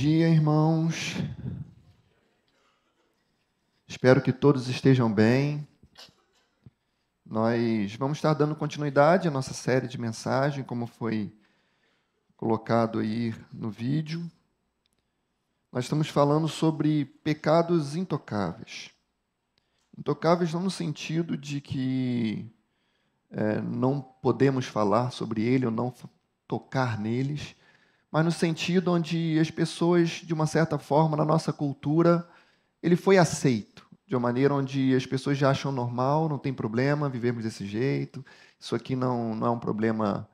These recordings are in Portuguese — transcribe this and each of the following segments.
dia, irmãos. Espero que todos estejam bem. Nós vamos estar dando continuidade à nossa série de mensagem, como foi colocado aí no vídeo. Nós estamos falando sobre pecados intocáveis. Intocáveis não no sentido de que não podemos falar sobre ele ou não tocar neles, mas no sentido onde as pessoas, de uma certa forma, na nossa cultura, ele foi aceito, de uma maneira onde as pessoas já acham normal, não tem problema vivermos desse jeito, isso aqui não é um problema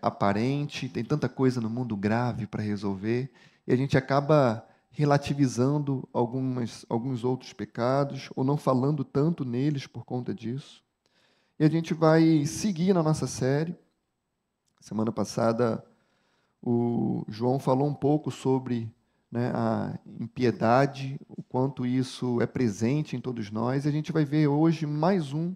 aparente, tem tanta coisa no mundo grave para resolver, e a gente acaba relativizando alguns outros pecados, ou não falando tanto neles por conta disso. E a gente vai seguir na nossa série. Semana passada, o João falou um pouco sobre a impiedade, o quanto isso é presente em todos nós, e a gente vai ver hoje mais um,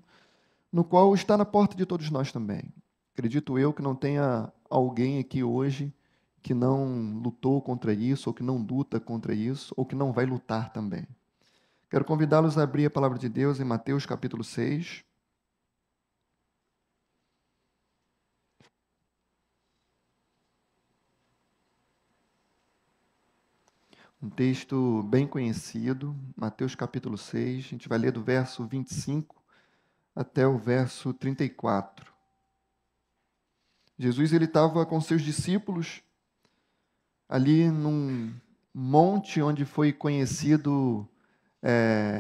no qual está na porta de todos nós também. Acredito eu que não tenha alguém aqui hoje que não lutou contra isso, ou que não luta contra isso, ou que não vai lutar também. Quero convidá-los a abrir a palavra de Deus em Mateus capítulo 6. Um texto bem conhecido, Mateus capítulo 6, a gente vai ler do verso 25 até o verso 34. Jesus ele estava com seus discípulos ali num monte onde foi conhecido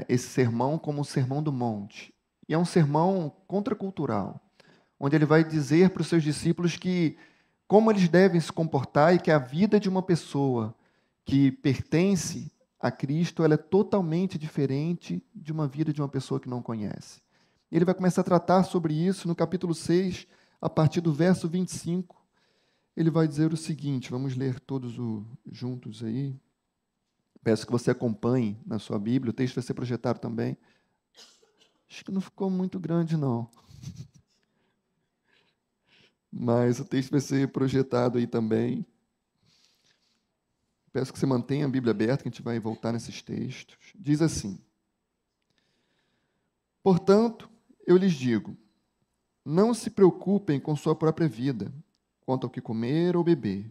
esse sermão como o Sermão do Monte. E é um sermão contracultural, onde ele vai dizer para os seus discípulos que como eles devem se comportar e que a vida de uma pessoa que pertence a Cristo ela é totalmente diferente de uma vida de uma pessoa que não conhece. Ele vai começar a tratar sobre isso no capítulo 6, a partir do verso 25. Ele vai dizer o seguinte, vamos ler todos juntos aí. Peço que você acompanhe na sua Bíblia, o texto vai ser projetado também. Acho que não ficou muito grande, não. Mas o texto vai ser projetado aí também. Peço que você mantenha a Bíblia aberta, que a gente vai voltar nesses textos. Diz assim: portanto, eu lhes digo, não se preocupem com sua própria vida, quanto ao que comer ou beber,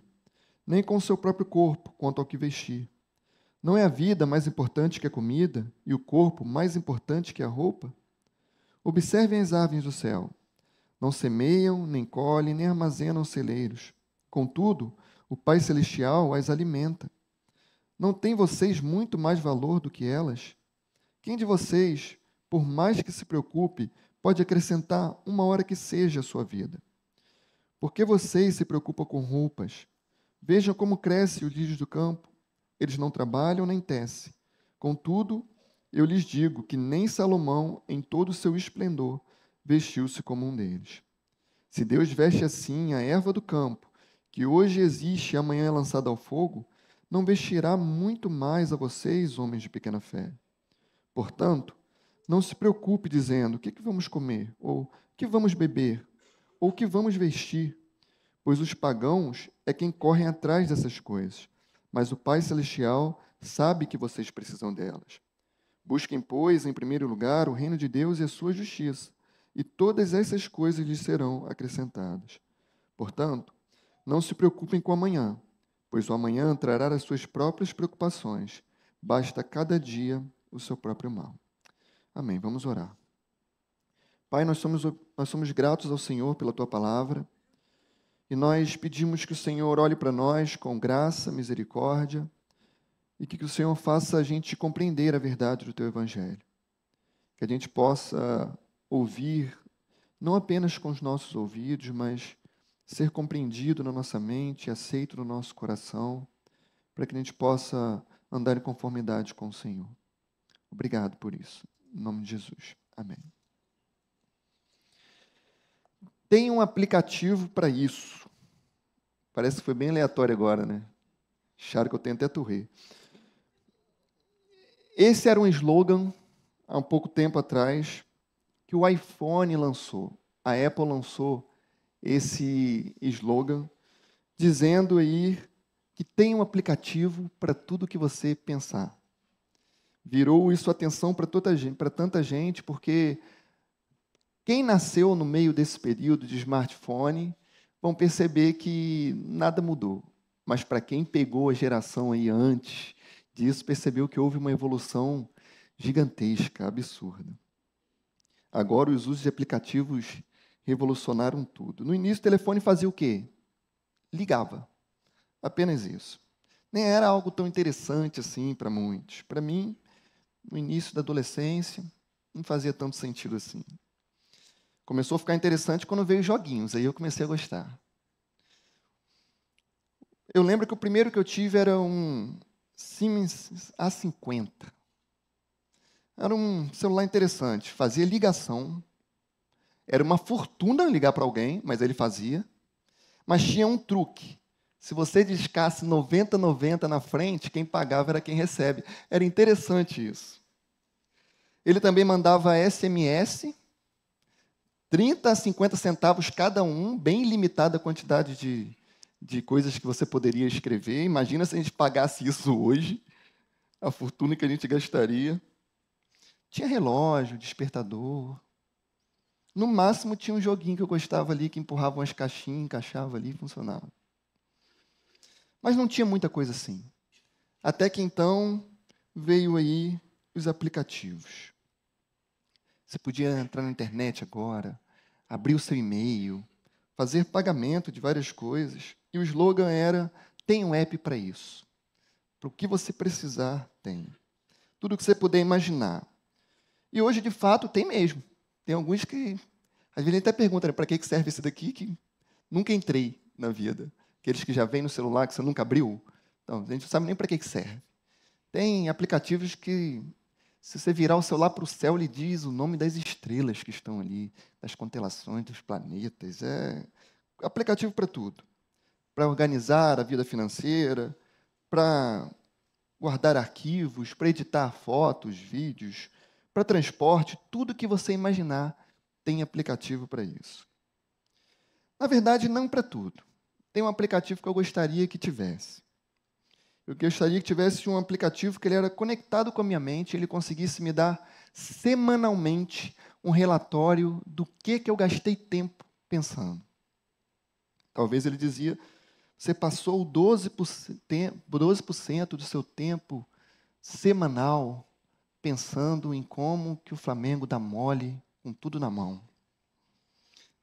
nem com seu próprio corpo, quanto ao que vestir. Não é a vida mais importante que a comida, e o corpo mais importante que a roupa? Observem as aves do céu. Não semeiam, nem colhem, nem armazenam celeiros. Contudo, o Pai Celestial as alimenta. Não têm vocês muito mais valor do que elas? Quem de vocês, por mais que se preocupe, pode acrescentar uma hora que seja à sua vida? Por que vocês se preocupam com roupas? Vejam como cresce o lírio do campo. Eles não trabalham nem tecem. Contudo, eu lhes digo que nem Salomão, em todo o seu esplendor, vestiu-se como um deles. Se Deus veste assim a erva do campo, que hoje existe e amanhã é lançada ao fogo, não vestirá muito mais a vocês, homens de pequena fé. Portanto, não se preocupe dizendo, o que vamos comer? Ou o que vamos beber? Ou o que vamos vestir? Pois os pagãos é quem correm atrás dessas coisas. Mas o Pai Celestial sabe que vocês precisam delas. Busquem, pois, em primeiro lugar, o reino de Deus e a sua justiça, e todas essas coisas lhes serão acrescentadas. Portanto, não se preocupem com o amanhã, pois o amanhã trará as suas próprias preocupações. Basta cada dia o seu próprio mal. Amém. Vamos orar. Pai, nós somos gratos ao Senhor pela Tua palavra, e nós pedimos que o Senhor olhe para nós com graça, misericórdia, e que o Senhor faça a gente compreender a verdade do Teu Evangelho. Que a gente possa ouvir, não apenas com os nossos ouvidos, mas ser compreendido na nossa mente, aceito no nosso coração, para que a gente possa andar em conformidade com o Senhor. Obrigado por isso. Em nome de Jesus. Amém. Tem um aplicativo para isso. Parece que foi bem aleatório agora, né? Acharam que eu tenho até torrer. Esse era um slogan, há um pouco tempo atrás, que o iPhone lançou. A Apple lançou esse slogan, dizendo aí que tem um aplicativo para tudo que você pensar. Virou isso atenção para tanta gente, porque quem nasceu no meio desse período de smartphone vão perceber que nada mudou. Mas para quem pegou a geração aí antes disso, percebeu que houve uma evolução gigantesca, absurda. Agora os usos de aplicativos revolucionaram tudo. No início o telefone fazia o quê? Ligava. Apenas isso. Nem era algo tão interessante assim para muitos. Para mim, no início da adolescência, não fazia tanto sentido assim. Começou a ficar interessante quando veio joguinhos, aí eu comecei a gostar. Eu lembro que o primeiro que eu tive era um Siemens A50. Era um celular interessante, fazia ligação. Era uma fortuna ligar para alguém, mas ele fazia. Mas tinha um truque. Se você discasse 90-90 na frente, quem pagava era quem recebe. Era interessante isso. Ele também mandava SMS, 30 a 50 centavos cada um, bem limitada a quantidade de coisas que você poderia escrever. Imagina se a gente pagasse isso hoje, a fortuna que a gente gastaria. Tinha relógio, despertador. No máximo tinha um joguinho que eu gostava ali, que empurrava umas caixinhas, encaixava ali e funcionava. Mas não tinha muita coisa assim. Até que então veio aí os aplicativos. Você podia entrar na internet agora, abrir o seu e-mail, fazer pagamento de várias coisas. E o slogan era, tem um app para isso. Para o que você precisar, tem. Tudo o que você puder imaginar. E hoje, de fato, tem mesmo. Tem alguns que, às vezes, até perguntam, né, para que serve esse daqui, que nunca entrei na vida. Aqueles que já vêm no celular, que você nunca abriu. Então, a gente não sabe nem para que serve. Tem aplicativos que, se você virar o celular para o céu, ele diz o nome das estrelas que estão ali, das constelações, dos planetas. É aplicativo para tudo. Para organizar a vida financeira, para guardar arquivos, para editar fotos, vídeos, para transporte, tudo que você imaginar tem aplicativo para isso. Na verdade, não para tudo. Tem um aplicativo que eu gostaria que tivesse. Eu gostaria que tivesse um aplicativo que ele era conectado com a minha mente, ele conseguisse me dar semanalmente um relatório do que eu gastei tempo pensando. Talvez ele dizia, você passou 12% do seu tempo semanal pensando em como que o Flamengo dá mole com tudo na mão.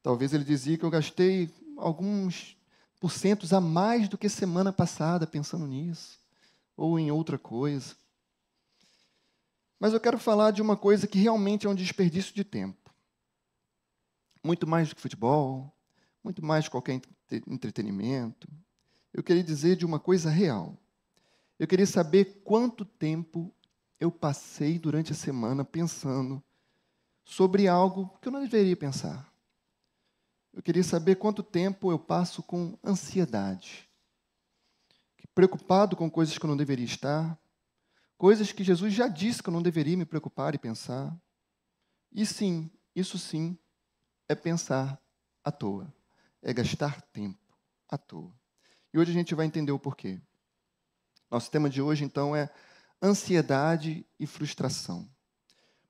Talvez ele dizia que eu gastei alguns porcentos a mais do que semana passada pensando nisso, ou em outra coisa. Mas eu quero falar de uma coisa que realmente é um desperdício de tempo. Muito mais do que futebol, muito mais que qualquer entretenimento. Eu queria dizer de uma coisa real. Eu queria saber quanto tempo eu passei durante a semana pensando sobre algo que eu não deveria pensar. Eu queria saber quanto tempo eu passo com ansiedade, preocupado com coisas que eu não deveria estar, coisas que Jesus já disse que eu não deveria me preocupar e pensar. E sim, isso sim é pensar à toa, é gastar tempo à toa. E hoje a gente vai entender o porquê. Nosso tema de hoje, então, é ansiedade e frustração.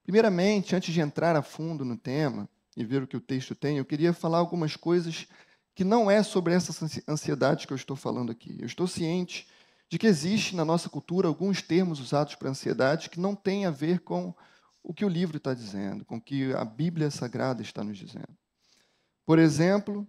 Primeiramente, antes de entrar a fundo no tema e ver o que o texto tem, eu queria falar algumas coisas que não é sobre essa ansiedade que eu estou falando aqui. Eu estou ciente de que existe na nossa cultura alguns termos usados para ansiedade que não têm a ver com o que o livro está dizendo, com o que a Bíblia Sagrada está nos dizendo. Por exemplo,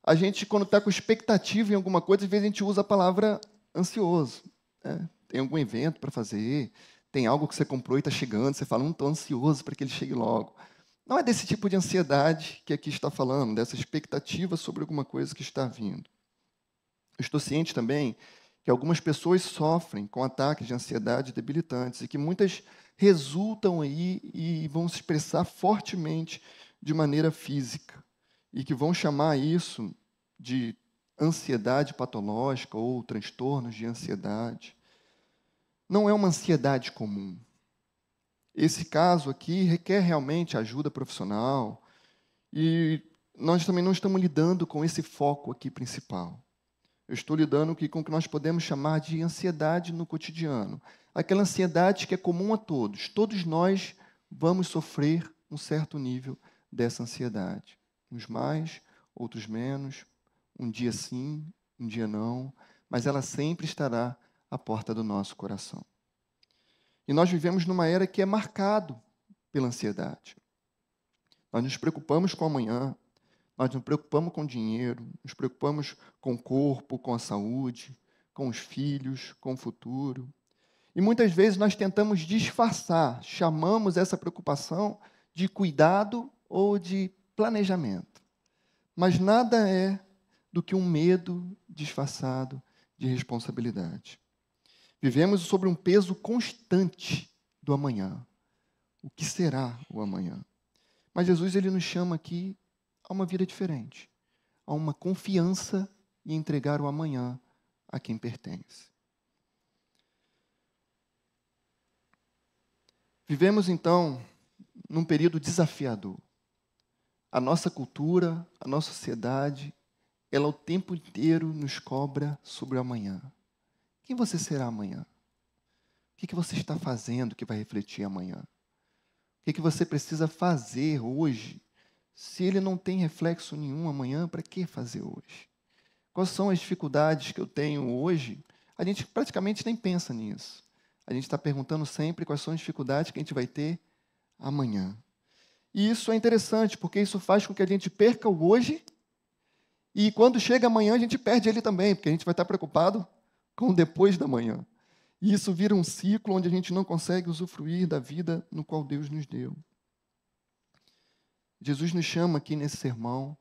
a gente, quando está com expectativa em alguma coisa, às vezes a gente usa a palavra ansioso. Né? Tem algum evento para fazer, tem algo que você comprou e está chegando, você fala, não estou ansioso para que ele chegue logo. Não é desse tipo de ansiedade que aqui está falando, dessa expectativa sobre alguma coisa que está vindo. Eu estou ciente também que algumas pessoas sofrem com ataques de ansiedade debilitantes e que muitas resultam aí e vão se expressar fortemente de maneira física e que vão chamar isso de ansiedade patológica ou transtornos de ansiedade. Não é uma ansiedade comum. Esse caso aqui requer realmente ajuda profissional e nós também não estamos lidando com esse foco aqui principal. Eu estou lidando aqui com o que nós podemos chamar de ansiedade no cotidiano. Aquela ansiedade que é comum a todos. Todos nós vamos sofrer um certo nível dessa ansiedade. Uns mais, outros menos. Um dia sim, um dia não. Mas ela sempre estará à porta do nosso coração. E nós vivemos numa era que é marcado pela ansiedade. Nós nos preocupamos com o amanhã, nós nos preocupamos com o dinheiro, nos preocupamos com o corpo, com a saúde, com os filhos, com o futuro. E muitas vezes nós tentamos disfarçar, chamamos essa preocupação de cuidado ou de planejamento. Mas nada é do que um medo disfarçado de responsabilidade. Vivemos sobre um peso constante do amanhã. O que será o amanhã? Mas Jesus ele nos chama aqui a uma vida diferente, a uma confiança em entregar o amanhã a quem pertence. Vivemos, então, num período desafiador. A nossa cultura, a nossa sociedade, ela o tempo inteiro nos cobra sobre o amanhã. Quem você será amanhã? O que você está fazendo que vai refletir amanhã? O que você precisa fazer hoje? Se ele não tem reflexo nenhum amanhã, para que fazer hoje? Quais são as dificuldades que eu tenho hoje? A gente praticamente nem pensa nisso. A gente está perguntando sempre quais são as dificuldades que a gente vai ter amanhã. E isso é interessante, porque isso faz com que a gente perca o hoje e quando chega amanhã a gente perde ele também, porque a gente vai estar preocupado com o depois da manhã. E isso vira um ciclo onde a gente não consegue usufruir da vida no qual Deus nos deu. Jesus nos chama aqui nesse sermão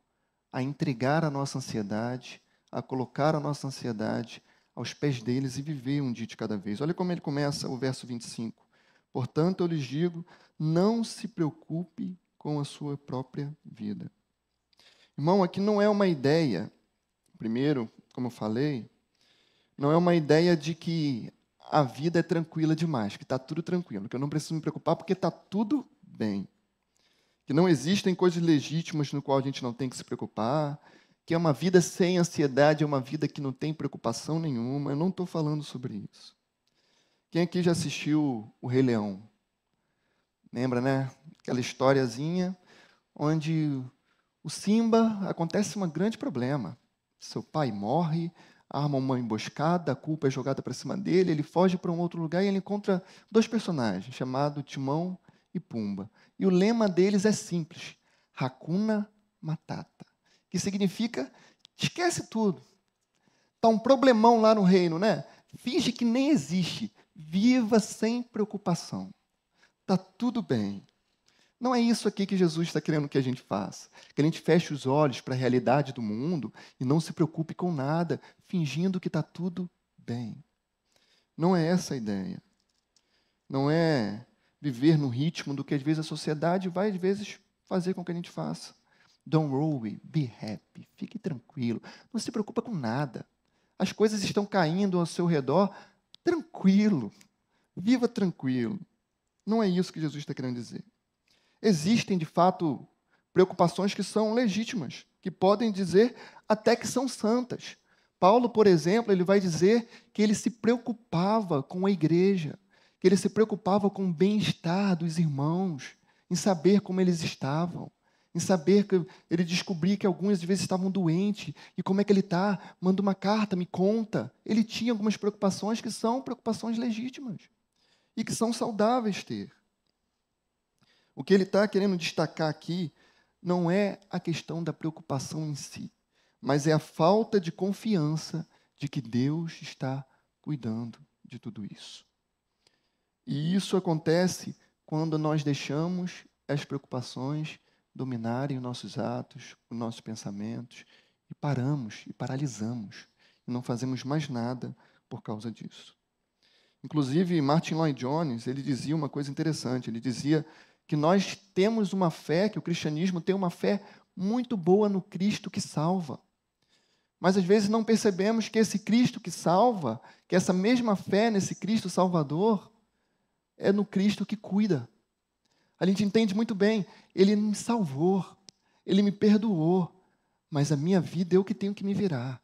a entregar a nossa ansiedade, a colocar a nossa ansiedade aos pés deles e viver um dia de cada vez. Olha como ele começa o verso 25. Portanto, eu lhes digo, não se preocupe com a sua própria vida. Irmão, aqui não é uma ideia, primeiro, como eu falei, não é uma ideia de que a vida é tranquila demais, que está tudo tranquilo, que eu não preciso me preocupar porque está tudo bem. Que não existem coisas legítimas no qual a gente não tem que se preocupar, que é uma vida sem ansiedade, é uma vida que não tem preocupação nenhuma. Eu não estou falando sobre isso. Quem aqui já assistiu O Rei Leão? Lembra, né? Aquela historiazinha onde o Simba acontece um grande problema. Seu pai morre, arma uma emboscada, a culpa é jogada para cima dele, ele foge para um outro lugar e ele encontra dois personagens, chamados Timão e Pumba. E o lema deles é simples, Hakuna Matata, que significa, esquece tudo. Está um problemão lá no reino, né? Finge que nem existe, viva sem preocupação. Está tudo bem. Não é isso aqui que Jesus está querendo que a gente faça. Que a gente feche os olhos para a realidade do mundo e não se preocupe com nada, fingindo que está tudo bem. Não é essa a ideia. Não é viver no ritmo do que às vezes a sociedade vai, às vezes, fazer com que a gente faça. Don't worry, be happy. Fique tranquilo. Não se preocupa com nada. As coisas estão caindo ao seu redor. Tranquilo. Viva tranquilo. Não é isso que Jesus está querendo dizer. Existem, de fato, preocupações que são legítimas, que podem dizer até que são santas. Paulo, por exemplo, ele vai dizer que ele se preocupava com a igreja, que ele se preocupava com o bem-estar dos irmãos, em saber como eles estavam, em saber que ele descobria que alguns às vezes estavam doentes, e como é que ele está? Manda uma carta, me conta. Ele tinha algumas preocupações que são preocupações legítimas e que são saudáveis ter. O que ele está querendo destacar aqui não é a questão da preocupação em si, mas é a falta de confiança de que Deus está cuidando de tudo isso. E isso acontece quando nós deixamos as preocupações dominarem os nossos atos, os nossos pensamentos, e paramos, e paralisamos, e não fazemos mais nada por causa disso. Inclusive, Martin Lloyd Jones, ele dizia uma coisa interessante, ele dizia que nós temos uma fé, que o cristianismo tem uma fé muito boa no Cristo que salva. Mas às vezes não percebemos que esse Cristo que salva, que essa mesma fé nesse Cristo Salvador, é no Cristo que cuida. A gente entende muito bem, Ele me salvou, Ele me perdoou, mas a minha vida eu que tenho que me virar.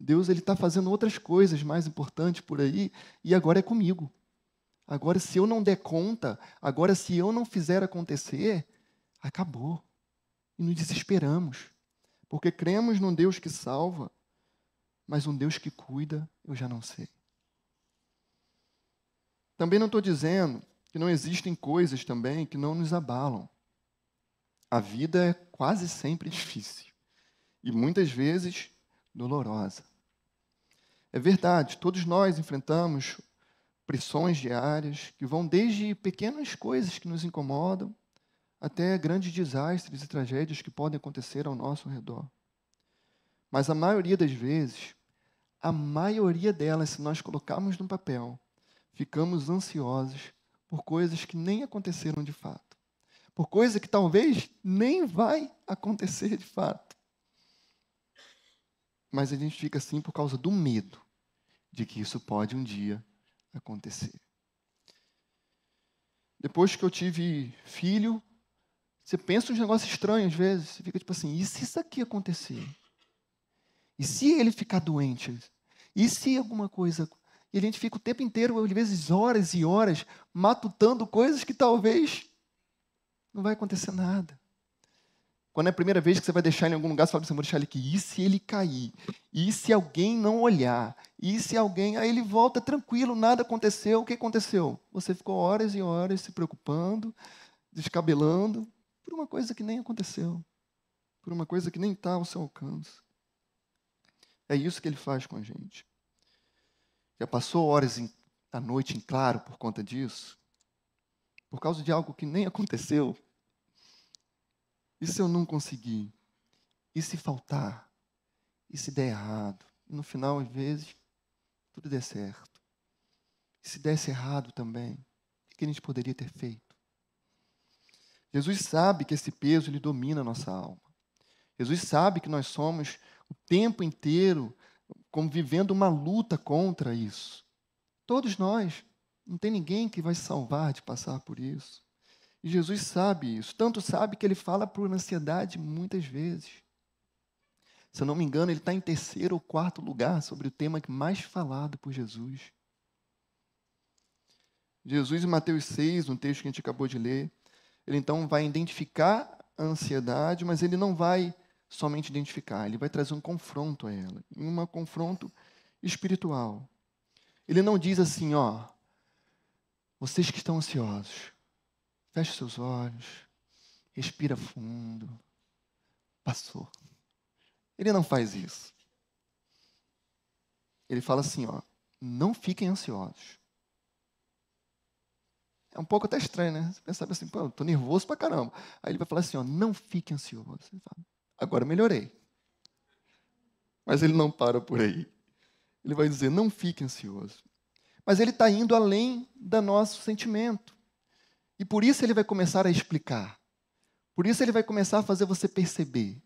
Deus ele está fazendo outras coisas mais importantes por aí e agora é comigo. Agora, se eu não der conta, agora, se eu não fizer acontecer, acabou. E nos desesperamos. Porque cremos num Deus que salva, mas um Deus que cuida, eu já não sei. Também não estou dizendo que não existem coisas também que não nos abalam. A vida é quase sempre difícil. E muitas vezes dolorosa. É verdade, todos nós enfrentamos pressões diárias que vão desde pequenas coisas que nos incomodam até grandes desastres e tragédias que podem acontecer ao nosso redor. Mas a maioria das vezes, a maioria delas, se nós colocarmos no papel, ficamos ansiosos por coisas que nem aconteceram de fato. Por coisa que talvez nem vai acontecer de fato. Mas a gente fica assim por causa do medo de que isso pode um dia acontecer. Depois que eu tive filho, você pensa uns negócios estranhos às vezes. Você fica tipo assim, e se isso aqui acontecer? E se ele ficar doente? E se alguma coisa... E a gente fica o tempo inteiro, às vezes horas e horas, matutando coisas que talvez não vai acontecer nada. Quando é a primeira vez que você vai deixar ele em algum lugar, você fala assim, vou deixar ele aqui. E se ele cair? E se alguém não olhar? E se alguém... Aí ele volta tranquilo, nada aconteceu. O que aconteceu? Você ficou horas e horas se preocupando, descabelando, por uma coisa que nem aconteceu. Por uma coisa que nem está ao seu alcance. É isso que ele faz com a gente. Já passou horas à noite em claro por conta disso? Por causa de algo que nem aconteceu? E se eu não conseguir? E se faltar? E se der errado? E no final, às vezes, tudo der certo. E se desse errado também, o que a gente poderia ter feito? Jesus sabe que esse peso ele domina a nossa alma. Jesus sabe que nós somos o tempo inteiro como vivendo uma luta contra isso. Todos nós. Não tem ninguém que vai se salvar de passar por isso. E Jesus sabe isso. Tanto sabe que ele fala por ansiedade muitas vezes. Se eu não me engano, ele está em 3º ou 4º lugar sobre o tema mais falado por Jesus. Jesus, em Mateus 6, no texto que a gente acabou de ler, ele então vai identificar a ansiedade, mas ele não vai somente identificar, ele vai trazer um confronto a ela, um confronto espiritual. Ele não diz assim, ó, vocês que estão ansiosos, feche seus olhos, respira fundo, passou. Ele não faz isso. Ele fala assim, ó, não fiquem ansiosos. É um pouco até estranho, né? Você pensa assim, pô, eu tô nervoso pra caramba. Aí ele vai falar assim, ó, não fiquem ansiosos. Ele fala, agora melhorei. Mas ele não para por aí. Ele vai dizer, não fique ansioso. Mas ele está indo além do nosso sentimento. E por isso ele vai começar a explicar. Por isso ele vai começar a fazer você perceber.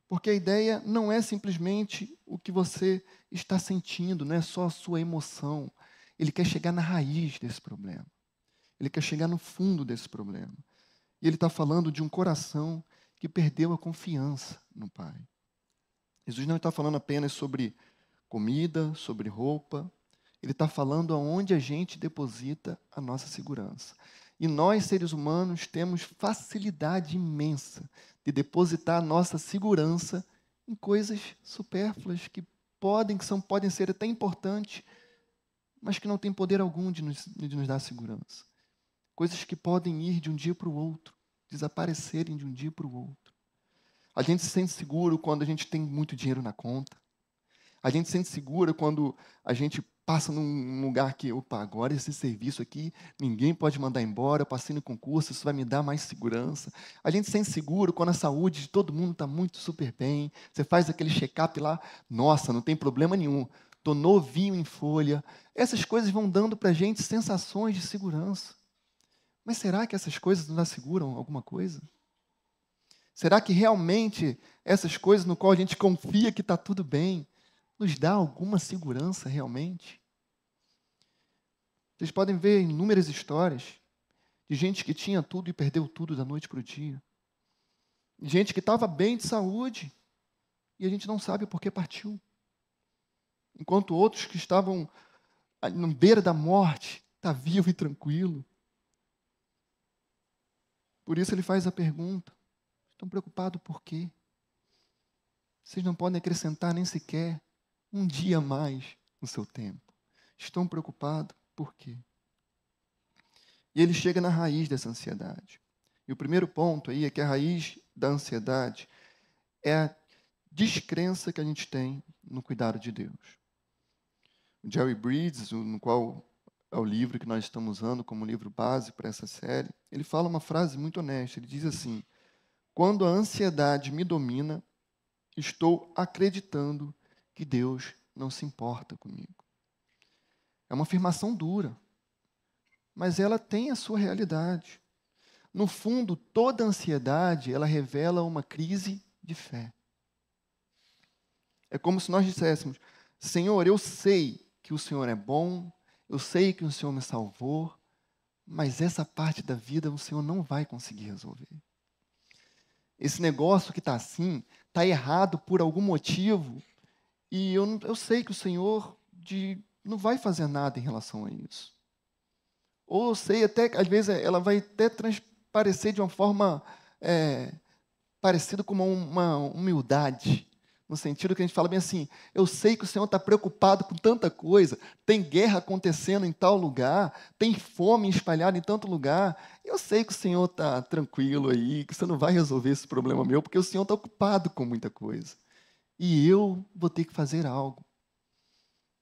Porque a ideia não é simplesmente o que você está sentindo, não é só a sua emoção. Ele quer chegar na raiz desse problema. Ele quer chegar no fundo desse problema. E ele está falando de um coração que perdeu a confiança no Pai. Jesus não está falando apenas sobre comida, sobre roupa. Ele está falando aonde a gente deposita a nossa segurança. E nós, seres humanos, temos facilidade imensa de depositar a nossa segurança em coisas supérfluas que podem ser até importantes, mas que não têm poder algum de nos dar segurança. Coisas que podem ir de um dia para o outro, desaparecerem de um dia para o outro. A gente se sente seguro quando a gente tem muito dinheiro na conta. A gente se sente seguro quando a gente passa num lugar que, opa, agora esse serviço aqui, ninguém pode mandar embora, eu passei no concurso, isso vai me dar mais segurança. A gente se sente seguro quando a saúde de todo mundo está muito super bem. Você faz aquele check-up lá, nossa, não tem problema nenhum, estou novinho em folha. Essas coisas vão dando para a gente sensações de segurança. Mas será que essas coisas nos asseguram alguma coisa? Será que realmente essas coisas no qual a gente confia que está tudo bem, nos dá alguma segurança realmente? Vocês podem ver inúmeras histórias de gente que tinha tudo e perdeu tudo da noite para o dia. Gente que estava bem de saúde e a gente não sabe por que partiu. enquanto outros que estavam na beira da morte, está vivo e tranquilo. Por isso ele faz a pergunta: estão preocupados por quê? Vocês não podem acrescentar nem sequer um dia a mais no seu tempo. Estão preocupados por quê? E ele chega na raiz dessa ansiedade. E o primeiro ponto aí é que a raiz da ansiedade é a descrença que a gente tem no cuidado de Deus. O Jerry Bridges, no qual é o livro que nós estamos usando como livro base para essa série, ele fala uma frase muito honesta. Ele diz assim: quando a ansiedade me domina, estou acreditando que Deus não se importa comigo. É uma afirmação dura, mas ela tem a sua realidade. No fundo, toda ansiedade, ela revela uma crise de fé. É como se nós disséssemos: Senhor, eu sei que o Senhor é bom, eu sei que o Senhor me salvou, mas essa parte da vida o Senhor não vai conseguir resolver. Esse negócio que está assim, está errado por algum motivo, e eu sei que o Senhor não vai fazer nada em relação a isso. Ou eu sei até que, às vezes, ela vai até transparecer de uma forma parecida com uma humildade, no sentido que a gente fala bem assim: eu sei que o Senhor está preocupado com tanta coisa, tem guerra acontecendo em tal lugar, tem fome espalhada em tanto lugar, eu sei que o Senhor está tranquilo aí, que você não vai resolver esse problema meu, porque o Senhor está ocupado com muita coisa. E eu vou ter que fazer algo.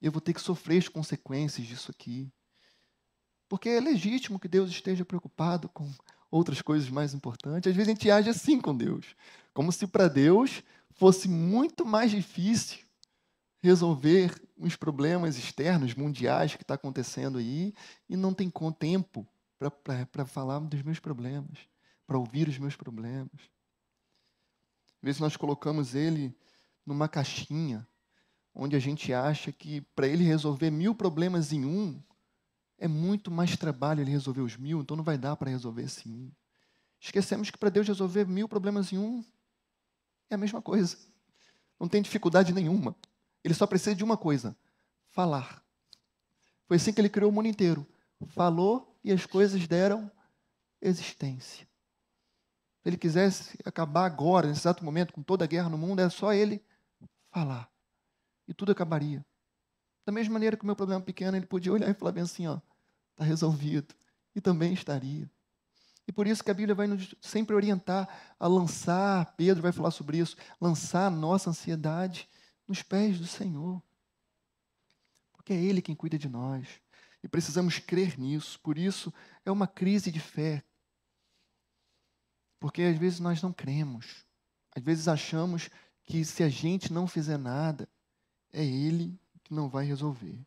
Eu vou ter que sofrer as consequências disso aqui. Porque é legítimo que Deus esteja preocupado com outras coisas mais importantes. Às vezes a gente age assim com Deus, como se para Deus fosse muito mais difícil resolver os problemas externos, mundiais que está acontecendo aí, e não tem tempo para falar dos meus problemas, para ouvir os meus problemas. Às vezes nós colocamos ele numa caixinha, onde a gente acha que para ele resolver 1000 problemas em um, é muito mais trabalho ele resolver os 1000, então não vai dar para resolver esse um. Esquecemos que para Deus resolver 1000 problemas em um, é a mesma coisa. Não tem dificuldade nenhuma. Ele só precisa de uma coisa: falar. Foi assim que ele criou o mundo inteiro. Falou e as coisas deram existência. Se ele quisesse acabar agora, nesse exato momento, com toda a guerra no mundo, é só ele falar. E tudo acabaria. Da mesma maneira que o meu problema pequeno, ele podia olhar e falar bem assim: ó, está resolvido. E também estaria. E por isso que a Bíblia vai nos sempre orientar a lançar, Pedro vai falar sobre isso, lançar a nossa ansiedade nos pés do Senhor. Porque é Ele quem cuida de nós. E precisamos crer nisso. Por isso, é uma crise de fé. Porque às vezes nós não cremos. Às vezes achamos que se a gente não fizer nada, é Ele que não vai resolver.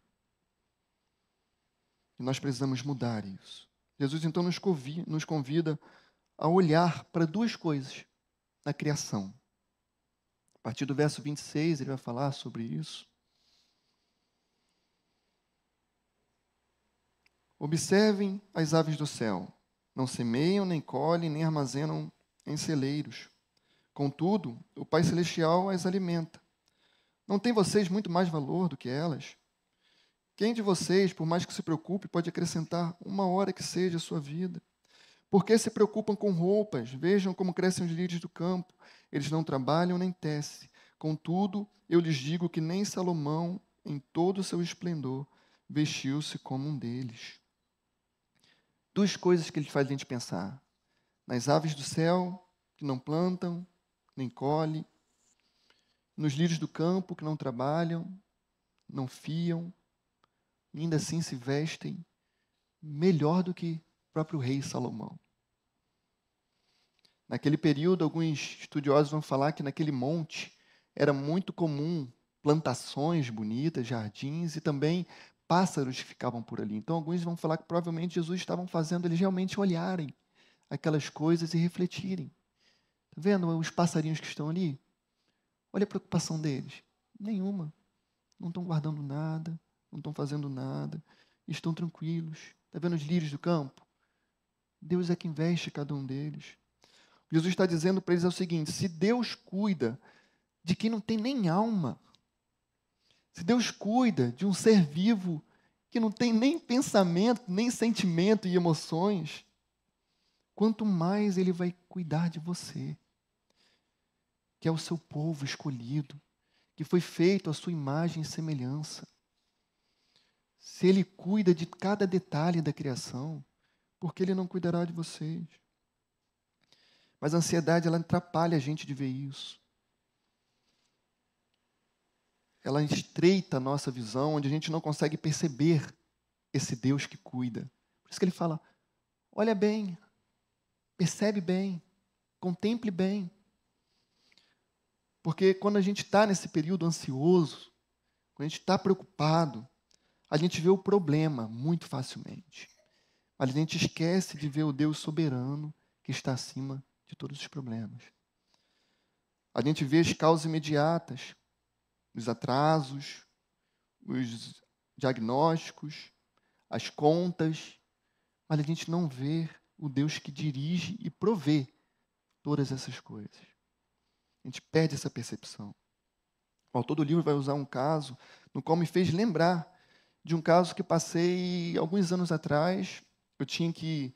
E nós precisamos mudar isso. Jesus, então, nos convida a olhar para duas coisas na criação. A partir do verso 26, ele vai falar sobre isso. Observem as aves do céu. Não semeiam, nem colhem, nem armazenam em celeiros. Contudo, o Pai Celestial as alimenta. Não tem vocês muito mais valor do que elas? Quem de vocês, por mais que se preocupe, pode acrescentar uma hora que seja a sua vida? Por que se preocupam com roupas? Vejam como crescem os lírios do campo. Eles não trabalham nem tecem. Contudo, eu lhes digo que nem Salomão, em todo o seu esplendor, vestiu-se como um deles. Duas coisas que ele faz a gente pensar: nas aves do céu, que não plantam, nem colhem, nos lírios do campo, que não trabalham, não fiam, e ainda assim se vestem melhor do que o próprio rei Salomão. Naquele período, alguns estudiosos vão falar que naquele monte era muito comum plantações bonitas, jardins e também pássaros que ficavam por ali. Então, alguns vão falar que provavelmente Jesus estava fazendo eles realmente olharem aquelas coisas e refletirem. Está vendo os passarinhos que estão ali? Olha a preocupação deles. Nenhuma. Não estão guardando nada, não estão fazendo nada, estão tranquilos. Está vendo os lírios do campo? Deus é quem veste cada um deles. Jesus está dizendo para eles o seguinte: se Deus cuida de quem não tem nem alma, Se Deus cuida de um ser vivo que não tem nem pensamento, nem sentimento e emoções, quanto mais Ele vai cuidar de você, que é o seu povo escolhido, que foi feito à sua imagem e semelhança. Se Ele cuida de cada detalhe da criação, por que Ele não cuidará de vocês? Mas a ansiedade, ela atrapalha a gente de ver isso. Ela estreita a nossa visão, onde a gente não consegue perceber esse Deus que cuida. Por isso que Ele fala, olha bem, percebe bem, contemple bem. Porque quando a gente está nesse período ansioso, quando a gente está preocupado, a gente vê o problema muito facilmente. Mas a gente esquece de ver o Deus soberano que está acima de todos os problemas. A gente vê as causas imediatas, os atrasos, os diagnósticos, as contas, mas a gente não vê o Deus que dirige e provê todas essas coisas. A gente perde essa percepção. O autor do livro vai usar um caso no qual me fez lembrar de um caso que passei alguns anos atrás. Eu tinha que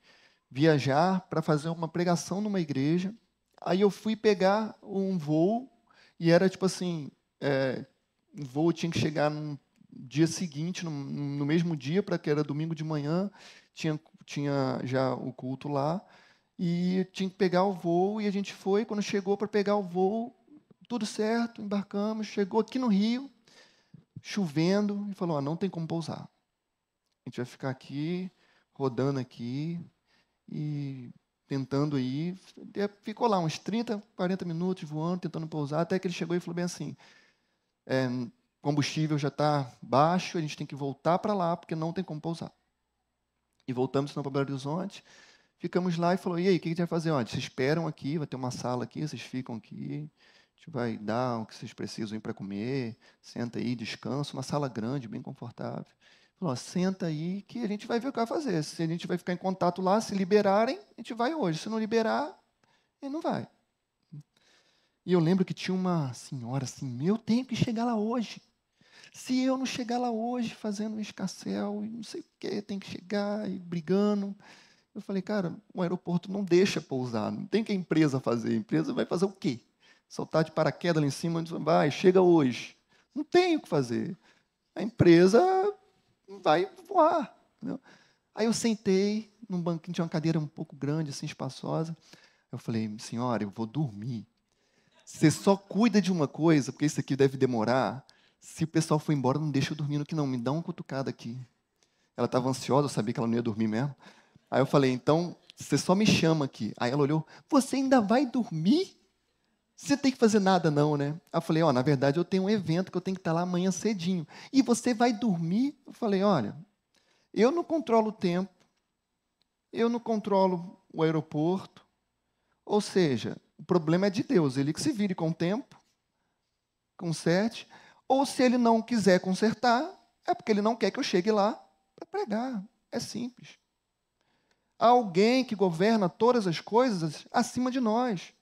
viajar para fazer uma pregação numa igreja. Aí eu fui pegar um voo e era tipo assim, o voo tinha que chegar no dia seguinte, no mesmo dia, para que era domingo de manhã, tinha já o culto lá, e tinha que pegar o voo, e a gente foi, quando chegou para pegar o voo, tudo certo, embarcamos, chegou aqui no Rio, chovendo, e falou, não tem como pousar. A gente vai ficar aqui, rodando aqui, e tentando ir. Ficou lá uns 30, 40 minutos voando, tentando pousar, até que ele chegou e falou bem assim, combustível já está baixo, a gente tem que voltar para lá, porque não tem como pousar. E voltamos para Belo Horizonte, ficamos lá e falou, e aí, o que a gente vai fazer? Olha, vocês esperam aqui, vai ter uma sala aqui, vocês ficam aqui, a gente vai dar o que vocês precisam para comer, senta aí, descansa, uma sala grande, bem confortável. Falou, senta aí que a gente vai ver o que vai fazer. Se a gente vai ficar em contato lá, se liberarem, a gente vai hoje. Se não liberar, ele não vai. E eu lembro que tinha uma senhora assim, eu tenho que chegar lá hoje. Se eu não chegar lá hoje fazendo um escarcéu, e não sei o que, tem que chegar e brigando. Eu falei, cara, o aeroporto não deixa pousar, não tem o que a empresa fazer. A empresa vai fazer o quê? Soltar de paraquedas lá em cima, vai, chega hoje. Não tem o que fazer. A empresa vai voar. Entendeu? Aí eu sentei num banquinho, tinha uma cadeira um pouco grande, assim, espaçosa. Eu falei, senhora, eu vou dormir. Você só cuida de uma coisa, porque isso aqui deve demorar. Se o pessoal for embora, não deixa eu dormir no que não, me dá uma cutucada aqui. Ela estava ansiosa, eu sabia que ela não ia dormir mesmo. Aí eu falei, então, você só me chama aqui. Aí ela olhou, você ainda vai dormir? Você tem que fazer nada não, né? Aí eu falei, na verdade eu tenho um evento que eu tenho que estar lá amanhã cedinho. E você vai dormir? Eu falei, olha, eu não controlo o tempo, eu não controlo o aeroporto, ou seja, o problema é de Deus, Ele que se vire com o tempo, conserte, ou se Ele não quiser consertar, é porque Ele não quer que eu chegue lá para pregar. É simples. Há alguém que governa todas as coisas acima de nós.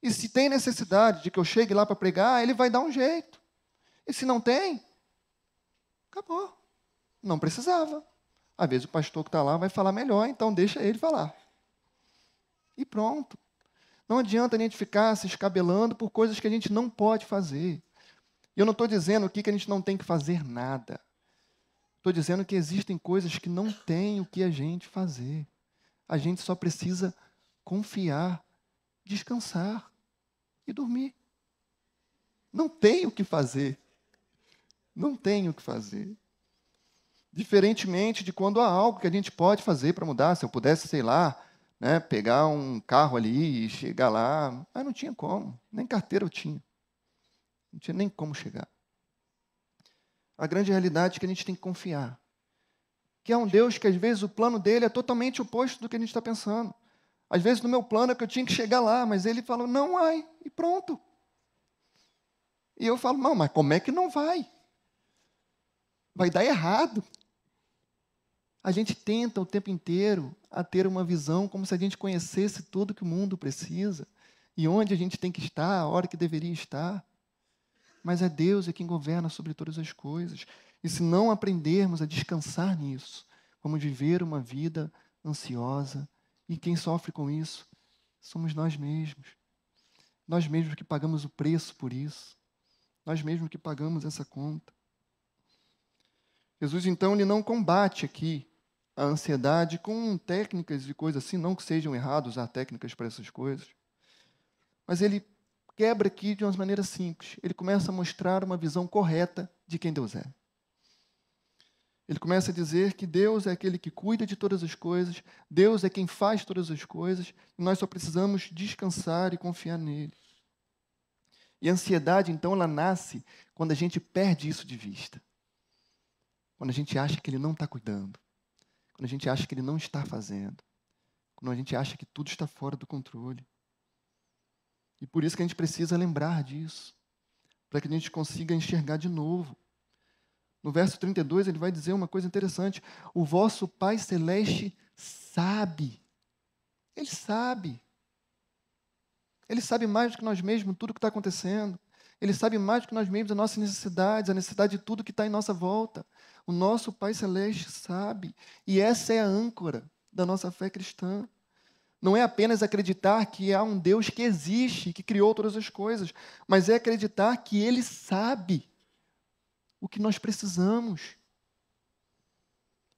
E se tem necessidade de que eu chegue lá para pregar, Ele vai dar um jeito. E se não tem, acabou. Não precisava. Às vezes o pastor que está lá vai falar melhor, então deixa ele falar. E pronto. Não adianta a gente ficar se escabelando por coisas que a gente não pode fazer. E eu não estou dizendo aqui que a gente não tem que fazer nada. Estou dizendo que existem coisas que não tem o que a gente fazer. A gente só precisa confiar, descansar e dormir. Não tem o que fazer. Não tem o que fazer. Diferentemente de quando há algo que a gente pode fazer para mudar. Se eu pudesse, sei lá, pegar um carro ali e chegar lá, mas não tinha como. Nem carteira eu tinha. Não tinha nem como chegar. A grande realidade é que a gente tem que confiar. Que é um Deus que, às vezes, o plano dele é totalmente oposto do que a gente está pensando. Às vezes, no meu plano é que eu tinha que chegar lá, mas ele falou, não vai, e pronto. E eu falo, não, mas como é que não vai? Vai dar errado. A gente tenta o tempo inteiro a ter uma visão como se a gente conhecesse tudo que o mundo precisa e onde a gente tem que estar, a hora que deveria estar. mas é Deus quem governa sobre todas as coisas. E se não aprendermos a descansar nisso, vamos viver uma vida ansiosa. E quem sofre com isso somos nós mesmos. Nós mesmos que pagamos o preço por isso. Nós mesmos que pagamos essa conta. Jesus, então, ele não combate aqui a ansiedade com técnicas e coisas assim, não que sejam errados usar técnicas para essas coisas, mas ele quebra aqui de uma maneira simples. Ele começa a mostrar uma visão correta de quem Deus é. Ele começa a dizer que Deus é aquele que cuida de todas as coisas, Deus é quem faz todas as coisas, e nós só precisamos descansar e confiar nele. E a ansiedade, então, ela nasce quando a gente perde isso de vista. Quando a gente acha que ele não está cuidando. Quando a gente acha que ele não está fazendo. Quando a gente acha que tudo está fora do controle. E por isso que a gente precisa lembrar disso. Para que a gente consiga enxergar de novo. No verso 32, ele vai dizer uma coisa interessante. O vosso Pai Celeste sabe. Ele sabe. Ele sabe mais do que nós mesmos tudo o que está acontecendo. Ele sabe mais do que nós mesmos as nossas necessidades, a necessidade de tudo que está em nossa volta. O nosso Pai Celeste sabe. E essa é a âncora da nossa fé cristã. Não é apenas acreditar que há um Deus que existe, que criou todas as coisas, mas é acreditar que Ele sabe o que nós precisamos.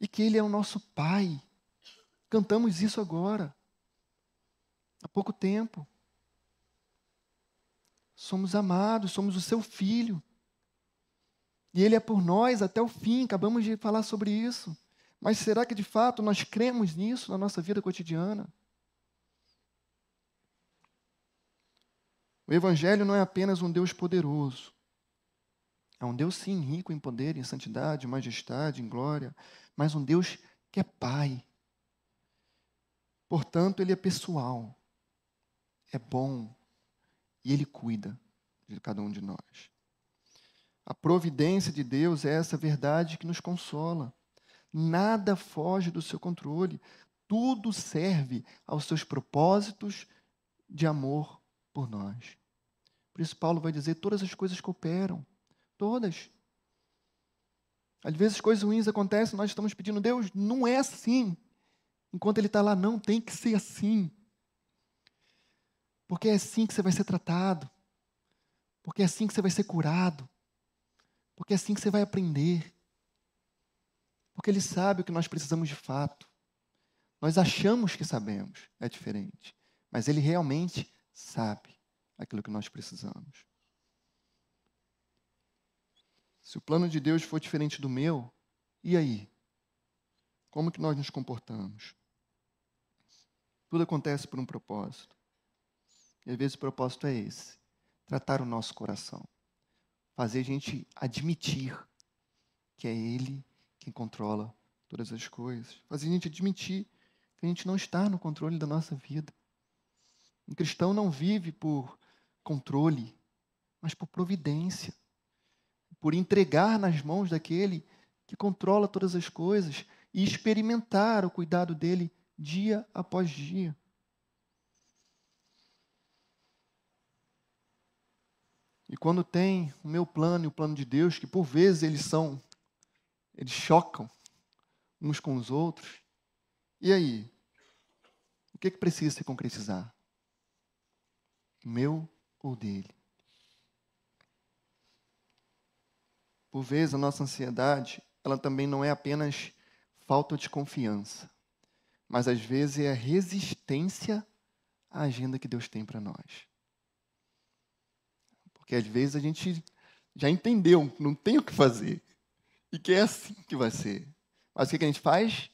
E que Ele é o nosso Pai. Cantamos isso agora. Há pouco tempo. Somos amados, somos o seu filho. E Ele é por nós até o fim, acabamos de falar sobre isso. Mas será que de fato nós cremos nisso na nossa vida cotidiana? O Evangelho não é apenas um Deus poderoso. É um Deus, sim, rico em poder, em santidade, em majestade, em glória, mas um Deus que é Pai. Portanto, Ele é pessoal, é bom, e Ele cuida de cada um de nós. A providência de Deus é essa verdade que nos consola. Nada foge do seu controle. Tudo serve aos seus propósitos de amor por nós. Por isso Paulo vai dizer, todas as coisas cooperam. Todas. Às vezes coisas ruins acontecem, nós estamos pedindo, Deus, não é assim. Enquanto Ele está lá, não, tem que ser assim. Porque é assim que você vai ser tratado. Porque é assim que você vai ser curado. Porque é assim que você vai aprender. Porque Ele sabe o que nós precisamos de fato. Nós achamos que sabemos, é diferente. Mas Ele realmente sabe aquilo que nós precisamos. Se o plano de Deus for diferente do meu, e aí? Como que nós nos comportamos? Tudo acontece por um propósito. E às vezes o propósito é esse. Tratar o nosso coração. Fazer a gente admitir que é Ele quem controla todas as coisas. Fazer a gente admitir que a gente não está no controle da nossa vida. Um cristão não vive por controle, mas por providência. Por entregar nas mãos daquele que controla todas as coisas e experimentar o cuidado dele dia após dia. E quando tem o meu plano e o plano de Deus, que por vezes eles chocam uns com os outros, e aí? O que precisa se concretizar? O meu ou dele? Por vezes a nossa ansiedade, ela também não é apenas falta de confiança, mas às vezes é a resistência à agenda que Deus tem para nós. Porque às vezes a gente já entendeu, não tem o que fazer, e que é assim que vai ser. Mas o que a gente faz?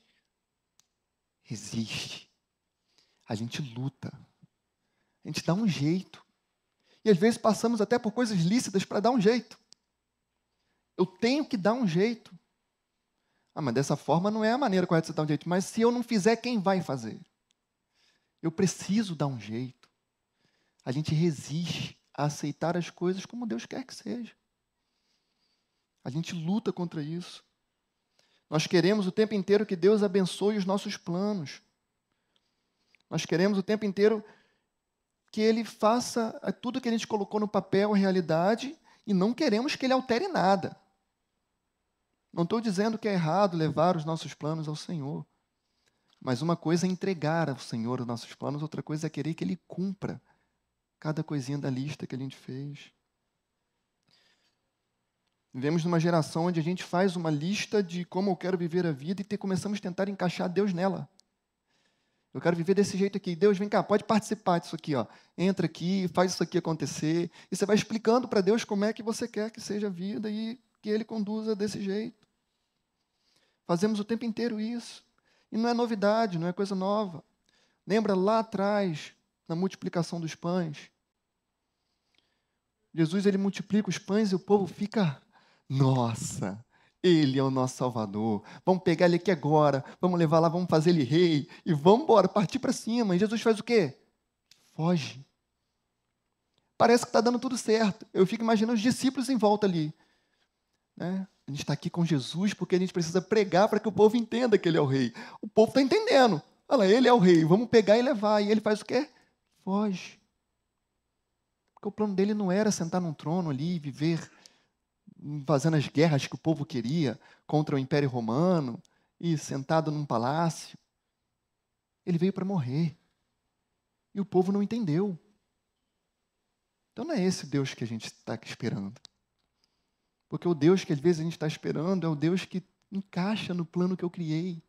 Resiste. A gente luta. A gente dá um jeito. E às vezes passamos até por coisas lícitas para dar um jeito. Eu tenho que dar um jeito. Ah, mas dessa forma não é a maneira correta de você dar um jeito. Mas se eu não fizer, quem vai fazer? Eu preciso dar um jeito. A gente resiste a aceitar as coisas como Deus quer que seja. A gente luta contra isso. Nós queremos o tempo inteiro que Deus abençoe os nossos planos. Nós queremos o tempo inteiro que Ele faça tudo que a gente colocou no papel, a realidade, e não queremos que ele altere nada. Não estou dizendo que é errado levar os nossos planos ao Senhor. Mas uma coisa é entregar ao Senhor os nossos planos, outra coisa é querer que Ele cumpra cada coisinha da lista que a gente fez. Vivemos numa geração onde a gente faz uma lista de como eu quero viver a vida e começamos a tentar encaixar Deus nela. Eu quero viver desse jeito aqui. Deus, vem cá, pode participar disso aqui. Ó. Entra aqui, faz isso aqui acontecer. E você vai explicando para Deus como é que você quer que seja a vida e que Ele conduza desse jeito. Fazemos o tempo inteiro isso. E não é novidade, não é coisa nova. Lembra lá atrás, na multiplicação dos pães? Jesus, ele multiplica os pães e o povo fica, nossa, ele é o nosso Salvador. Vamos pegar ele aqui agora, vamos levar lá, vamos fazer ele rei, e vamos embora, partir para cima. E Jesus faz o quê? Foge. Parece que está dando tudo certo. Eu fico imaginando os discípulos em volta ali. Né? A gente está aqui com Jesus porque a gente precisa pregar para que o povo entenda que ele é o rei. O povo está entendendo. Olha lá, ele é o rei, vamos pegar e levar. E ele faz o quê? Foge. Porque o plano dele não era sentar num trono ali e viver fazendo as guerras que o povo queria contra o Império Romano e sentado num palácio. Ele veio para morrer. E o povo não entendeu. Então não é esse o Deus que a gente está esperando. Porque o Deus que às vezes a gente está esperando é o Deus que encaixa no plano que eu criei.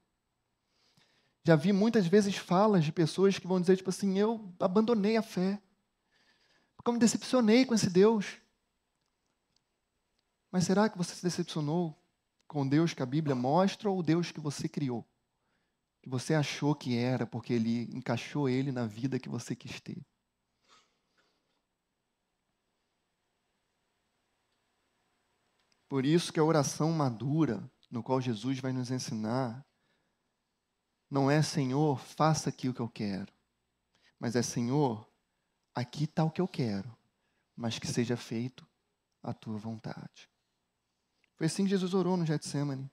Já vi muitas vezes falas de pessoas que vão dizer, tipo assim, eu abandonei a fé. Porque eu me decepcionei com esse Deus. Mas será que você se decepcionou com o Deus que a Bíblia mostra ou o Deus que você criou? Que você achou que era porque ele encaixou ele na vida que você quis ter? Por isso que a oração madura, no qual Jesus vai nos ensinar, não é Senhor, faça aqui o que eu quero, mas é Senhor, aqui está o que eu quero, mas que seja feito a tua vontade. Foi assim que Jesus orou no Getsemane.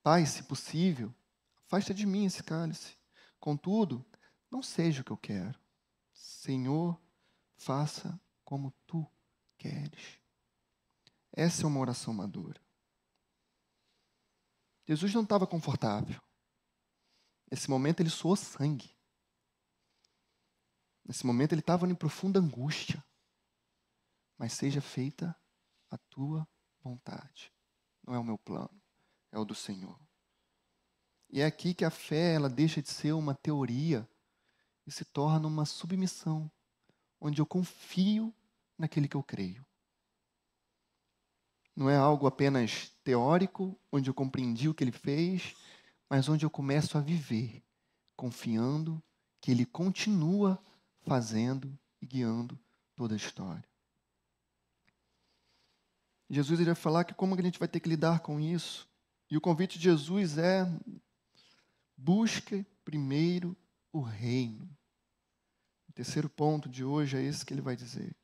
Pai, se possível, afasta de mim esse cálice. Contudo, não seja o que eu quero. Senhor, faça como tu queres. Essa é uma oração madura. Jesus não estava confortável. Nesse momento ele suou sangue. Nesse momento ele estava em profunda angústia. Mas seja feita a tua vontade. Não é o meu plano, é o do Senhor. E é aqui que a fé ela deixa de ser uma teoria e se torna uma submissão, onde eu confio naquele que eu creio. Não é algo apenas teórico, onde eu compreendi o que ele fez, mas onde eu começo a viver, confiando que ele continua fazendo e guiando toda a história. Jesus iria falar que como a gente vai ter que lidar com isso. E o convite de Jesus é: busque primeiro o reino. O terceiro ponto de hoje é esse que ele vai dizer.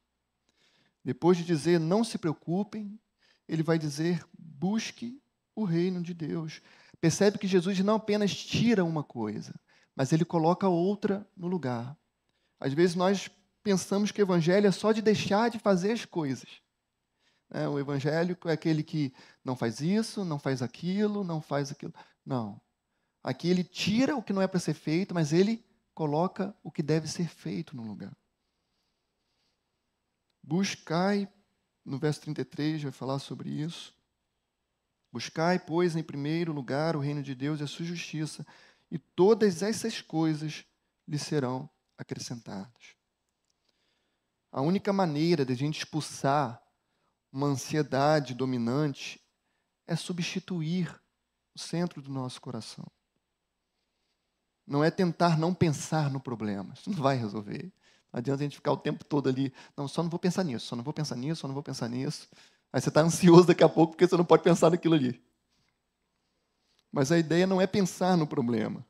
Depois de dizer, não se preocupem, ele vai dizer, busque o reino de Deus. Percebe que Jesus não apenas tira uma coisa, mas ele coloca outra no lugar. Às vezes nós pensamos que o evangelho é só de deixar de fazer as coisas. O evangélico é aquele que não faz isso, não faz aquilo, não faz aquilo. Não. Aqui ele tira o que não é para ser feito, mas ele coloca o que deve ser feito no lugar. Buscai, no verso 33 vai falar sobre isso. Buscai, pois, em primeiro lugar o reino de Deus e a sua justiça, e todas essas coisas lhe serão acrescentadas. A única maneira de a gente expulsar uma ansiedade dominante é substituir o centro do nosso coração. Não é tentar não pensar no problema. Isso não vai resolver. Não adianta a gente ficar o tempo todo ali, não, só não vou pensar nisso, só não vou pensar nisso, só não vou pensar nisso. Aí você está ansioso daqui a pouco porque você não pode pensar naquilo ali. Mas a ideia não é pensar no problema,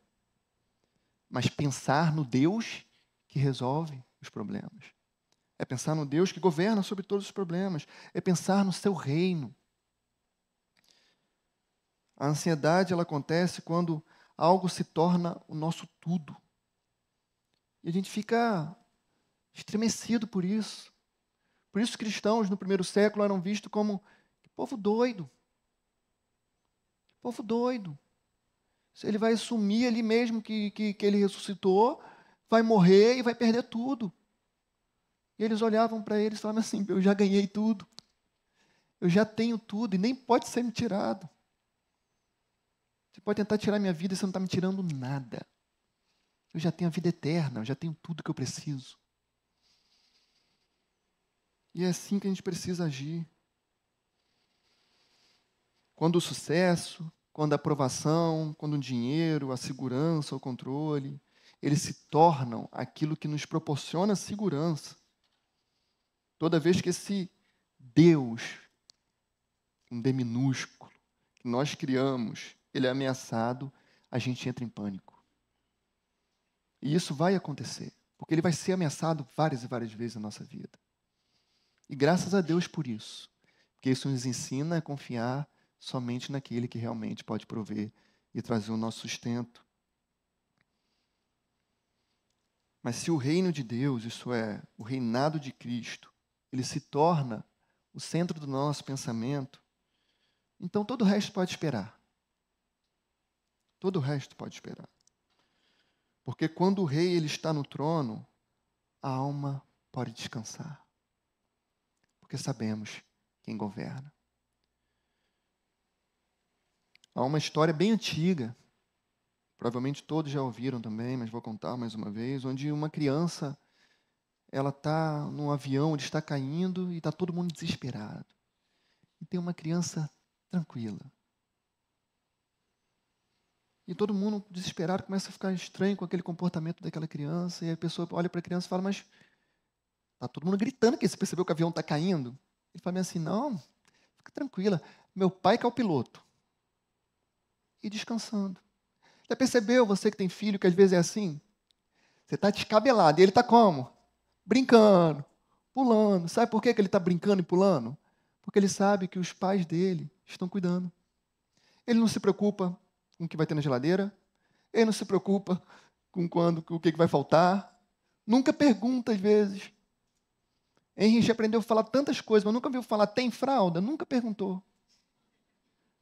mas pensar no Deus que resolve os problemas. É pensar no Deus que governa sobre todos os problemas. É pensar no seu reino. A ansiedade ela acontece quando algo se torna o nosso tudo. E a gente fica estremecido por isso. Por isso, cristãos no primeiro século eram vistos como povo doido. Povo doido. Se ele vai assumir ali mesmo que ele ressuscitou, vai morrer e vai perder tudo. E eles olhavam para eles e falavam assim: eu já ganhei tudo. Eu já tenho tudo e nem pode ser me tirado. Você pode tentar tirar minha vida e você não está me tirando nada. Eu já tenho a vida eterna, eu já tenho tudo que eu preciso. E é assim que a gente precisa agir. Quando o sucesso, quando a aprovação, quando o dinheiro, a segurança, o controle, eles se tornam aquilo que nos proporciona segurança. Toda vez que esse Deus, um D minúsculo, que nós criamos, ele é ameaçado, a gente entra em pânico. E isso vai acontecer, porque ele vai ser ameaçado várias e várias vezes na nossa vida. E graças a Deus por isso, porque isso nos ensina a confiar somente naquele que realmente pode prover e trazer o nosso sustento. Mas se o reino de Deus, isso é, o reinado de Cristo, ele se torna o centro do nosso pensamento, então todo o resto pode esperar. Todo o resto pode esperar. Porque quando o rei ele está no trono, a alma pode descansar. Porque sabemos quem governa. Há uma história bem antiga, provavelmente todos já ouviram também, mas vou contar mais uma vez, onde uma criança, ela está num avião, ele está caindo e está todo mundo desesperado. E tem uma criança tranquila. E todo mundo desesperado começa a ficar estranho com aquele comportamento daquela criança, e a pessoa olha para a criança e fala, mas está todo mundo gritando que você percebeu que o avião está caindo? Ele fala assim, não, fica tranquila, meu pai que é o piloto. E descansando. Já percebeu, você que tem filho, que às vezes é assim? Você está descabelado, e ele está como? Brincando, pulando. Sabe por que ele está brincando e pulando? Porque ele sabe que os pais dele estão cuidando. Ele não se preocupa com o que vai ter na geladeira, ele não se preocupa com o que vai faltar, nunca pergunta às vezes. Henrique aprendeu a falar tantas coisas, mas nunca viu falar tem fralda, nunca perguntou.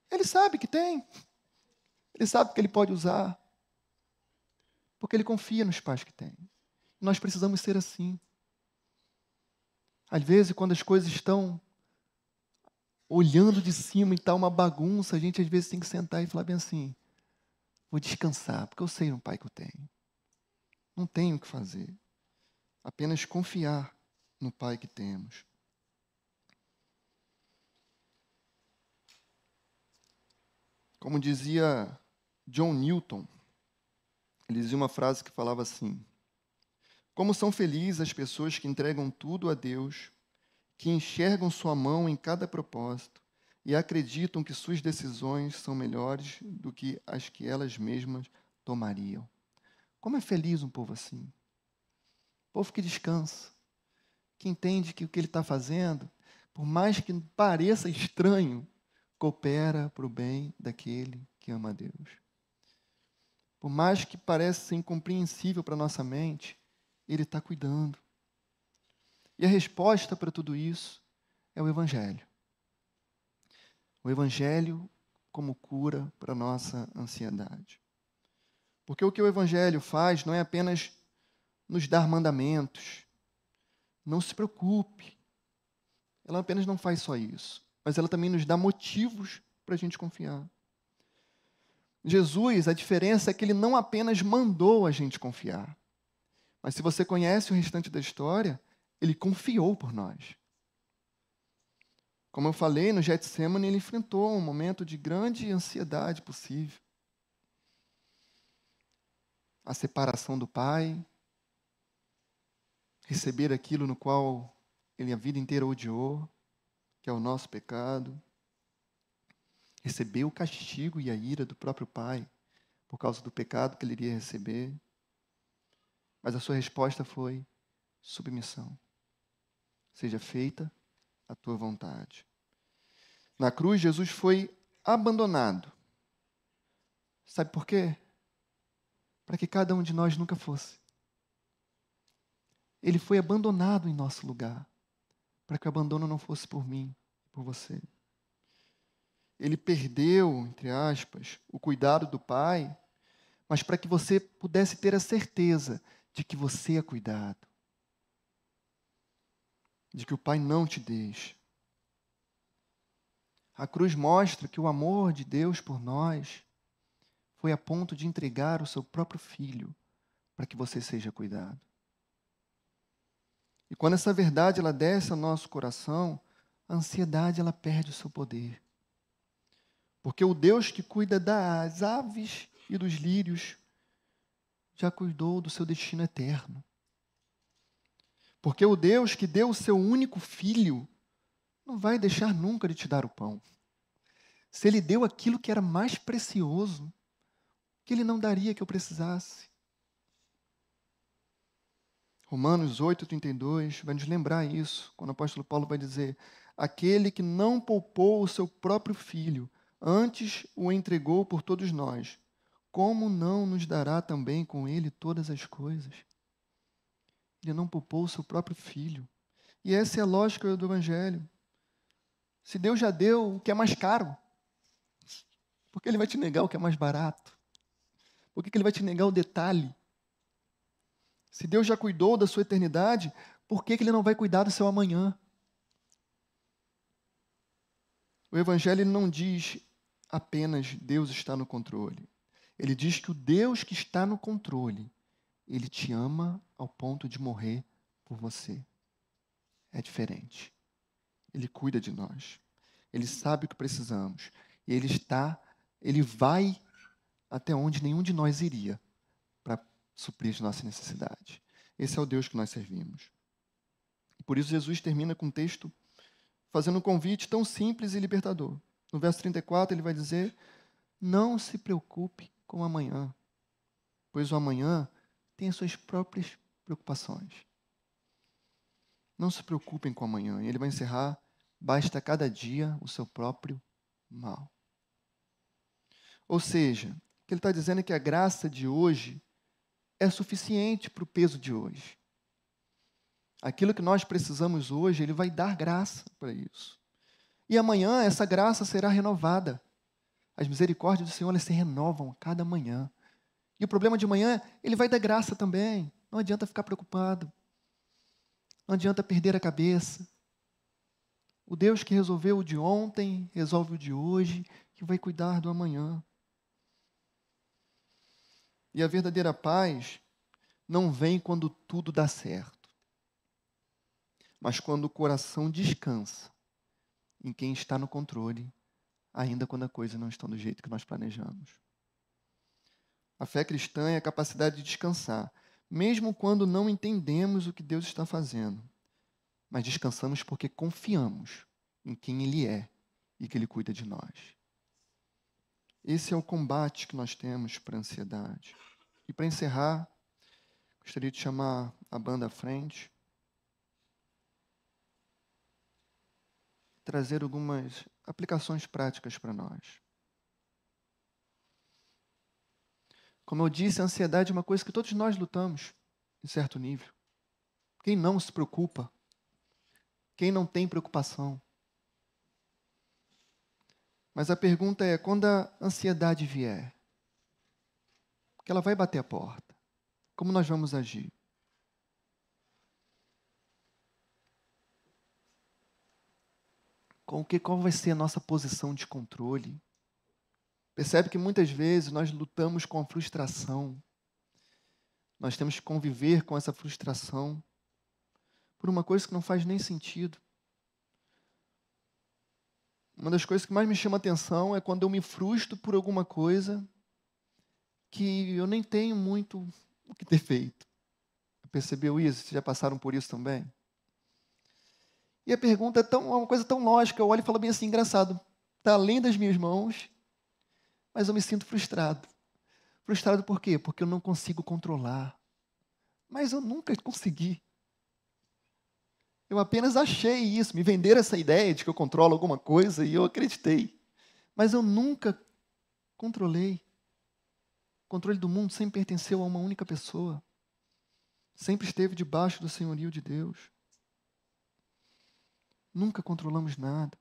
Ele sabe que tem. Ele sabe que ele pode usar. Porque ele confia nos pais que tem. Nós precisamos ser assim. Às vezes, quando as coisas estão olhando de cima e está uma bagunça, a gente às vezes tem que sentar e falar bem assim, vou descansar, porque eu sei no pai que eu tenho. Não tenho o que fazer. Apenas confiar no pai que temos. Como dizia John Newton, ele dizia uma frase que falava assim, como são felizes as pessoas que entregam tudo a Deus, que enxergam sua mão em cada propósito e acreditam que suas decisões são melhores do que as que elas mesmas tomariam. Como é feliz um povo assim? Um povo que descansa, que entende que o que ele está fazendo, por mais que pareça estranho, coopera para o bem daquele que ama a Deus. Por mais que pareça incompreensível para a nossa mente, ele está cuidando. E a resposta para tudo isso é o Evangelho. O Evangelho como cura para a nossa ansiedade. Porque o que o Evangelho faz não é apenas nos dar mandamentos. Não se preocupe. Ela apenas não faz só isso. Mas ela também nos dá motivos para a gente confiar. Jesus, a diferença é que ele não apenas mandou a gente confiar. Mas se você conhece o restante da história, ele confiou por nós. Como eu falei, no Getsemane ele enfrentou um momento de grande ansiedade possível. A separação do Pai, receber aquilo no qual ele a vida inteira odiou, que é o nosso pecado. Receber o castigo e a ira do próprio Pai, por causa do pecado que ele iria receber. Mas a sua resposta foi submissão. Seja feita a tua vontade. Na cruz, Jesus foi abandonado. Sabe por quê? Para que cada um de nós nunca fosse. Ele foi abandonado em nosso lugar, para que o abandono não fosse por mim, por você. Ele perdeu, entre aspas, o cuidado do pai, mas para que você pudesse ter a certeza de que você é cuidado, de que o pai não te deixa. A cruz mostra que o amor de Deus por nós foi a ponto de entregar o seu próprio filho para que você seja cuidado. E quando essa verdade ela desce ao nosso coração, a ansiedade ela perde o seu poder. Porque o Deus que cuida das aves e dos lírios já cuidou do seu destino eterno. Porque o Deus que deu o seu único filho não vai deixar nunca de te dar o pão. Se ele deu aquilo que era mais precioso, que ele não daria que eu precisasse. Romanos 8,32 vai nos lembrar isso, quando o apóstolo Paulo vai dizer: aquele que não poupou o seu próprio filho, antes o entregou por todos nós, como não nos dará também com ele todas as coisas? Ele não poupou o seu próprio filho. E essa é a lógica do Evangelho. Se Deus já deu o que é mais caro, por que ele vai te negar o que é mais barato? Por que ele vai te negar o detalhe? Se Deus já cuidou da sua eternidade, por que ele não vai cuidar do seu amanhã? O Evangelho ele não diz apenas Deus está no controle. Ele diz que o Deus que está no controle, ele te ama ao ponto de morrer por você. É diferente. Ele cuida de nós. Ele sabe o que precisamos. E ele vai até onde nenhum de nós iria para suprir as nossas necessidades. Esse é o Deus que nós servimos. E por isso Jesus termina com um texto fazendo um convite tão simples e libertador. No verso 34 ele vai dizer: não se preocupe com o amanhã, pois o amanhã tem as suas próprias preocupações. Não se preocupem com o amanhã. E ele vai encerrar: basta cada dia o seu próprio mal. Ou seja, o que ele está dizendo é que a graça de hoje é suficiente para o peso de hoje. Aquilo que nós precisamos hoje, ele vai dar graça para isso. E amanhã essa graça será renovada. As misericórdias do Senhor elas se renovam a cada manhã. E o problema de amanhã, ele vai dar graça também. Não adianta ficar preocupado. Não adianta perder a cabeça. O Deus que resolveu o de ontem, resolve o de hoje, que vai cuidar do amanhã. E a verdadeira paz não vem quando tudo dá certo, mas quando o coração descansa em quem está no controle, ainda quando a coisa não está do jeito que nós planejamos. A fé cristã é a capacidade de descansar, mesmo quando não entendemos o que Deus está fazendo, mas descansamos porque confiamos em quem Ele é e que Ele cuida de nós. Esse é o combate que nós temos para a ansiedade. E para encerrar, gostaria de chamar a banda à frente, trazer algumas aplicações práticas para nós. Como eu disse, a ansiedade é uma coisa que todos nós lutamos, em certo nível. Quem não se preocupa? Quem não tem preocupação? Mas a pergunta é, quando a ansiedade vier, que ela vai bater a porta, como nós vamos agir? Qual vai ser a nossa posição de controle? Percebe que muitas vezes nós lutamos com a frustração. Nós temos que conviver com essa frustração por uma coisa que não faz nem sentido. Uma das coisas que mais me chama a atenção é quando eu me frustro por alguma coisa que eu nem tenho muito o que ter feito. Percebeu isso? Vocês já passaram por isso também? E a pergunta é uma coisa tão lógica. Eu olho e falo bem assim, engraçado. Está além das minhas mãos, mas eu me sinto frustrado. Frustrado por quê? Porque eu não consigo controlar. Mas eu nunca consegui. Eu apenas achei isso. Me venderam essa ideia de que eu controlo alguma coisa e eu acreditei. Mas eu nunca controlei. O controle do mundo sempre pertenceu a uma única pessoa. Sempre esteve debaixo do senhorio de Deus. nunca controlamos nada.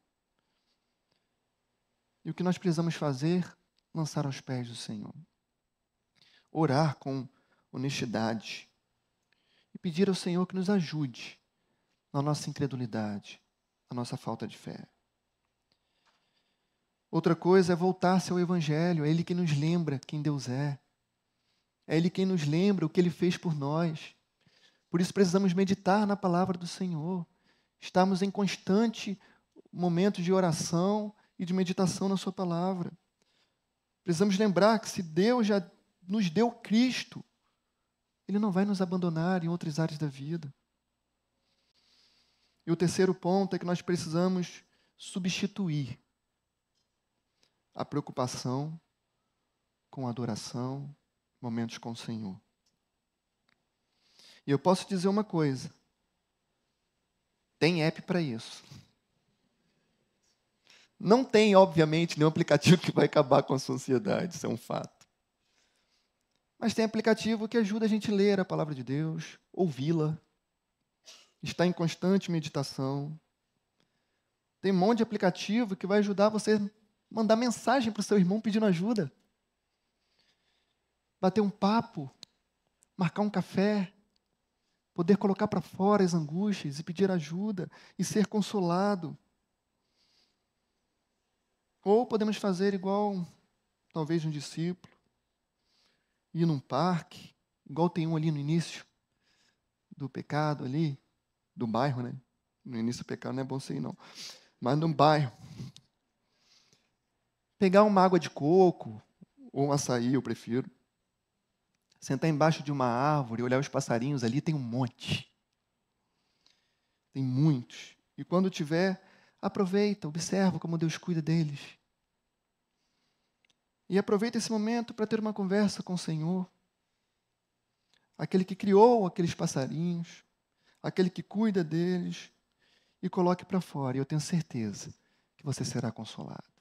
E o que nós precisamos fazer? Lançar aos pés do Senhor. Orar com honestidade. E pedir ao Senhor que nos ajude na nossa incredulidade, na nossa falta de fé. Outra coisa é voltar-se ao Evangelho. É Ele quem nos lembra quem Deus é. É Ele quem nos lembra o que Ele fez por nós. Por isso precisamos meditar na palavra do Senhor. Estamos em constante momento de oração e de meditação na sua palavra. Precisamos lembrar que se Deus já nos deu Cristo, Ele não vai nos abandonar em outras áreas da vida. E o terceiro ponto é que nós precisamos substituir a preocupação com a adoração, momentos com o Senhor. E eu posso dizer uma coisa, tem app para isso. Não tem, obviamente, nenhum aplicativo que vai acabar com a sua ansiedade, isso é um fato. Mas tem aplicativo que ajuda a gente a ler a palavra de Deus, ouvi-la, estar em constante meditação. Tem um monte de aplicativo que vai ajudar você a mandar mensagem para o seu irmão pedindo ajuda. Bater um papo, marcar um café, poder colocar para fora as angústias e pedir ajuda e ser consolado. Ou podemos fazer igual, talvez, um discípulo, ir num parque, igual tem um ali no início do pecado ali, do bairro, né? No início do pecado não é bom ser não. Mas no bairro. Pegar uma água de coco, ou um açaí, eu prefiro. Sentar embaixo de uma árvore, olhar os passarinhos ali, tem um monte. Tem muitos. E quando tiver, aproveita, observa como Deus cuida deles. E aproveita esse momento para ter uma conversa com o Senhor. Aquele que criou aqueles passarinhos, aquele que cuida deles, e coloque para fora. E eu tenho certeza que você será consolado.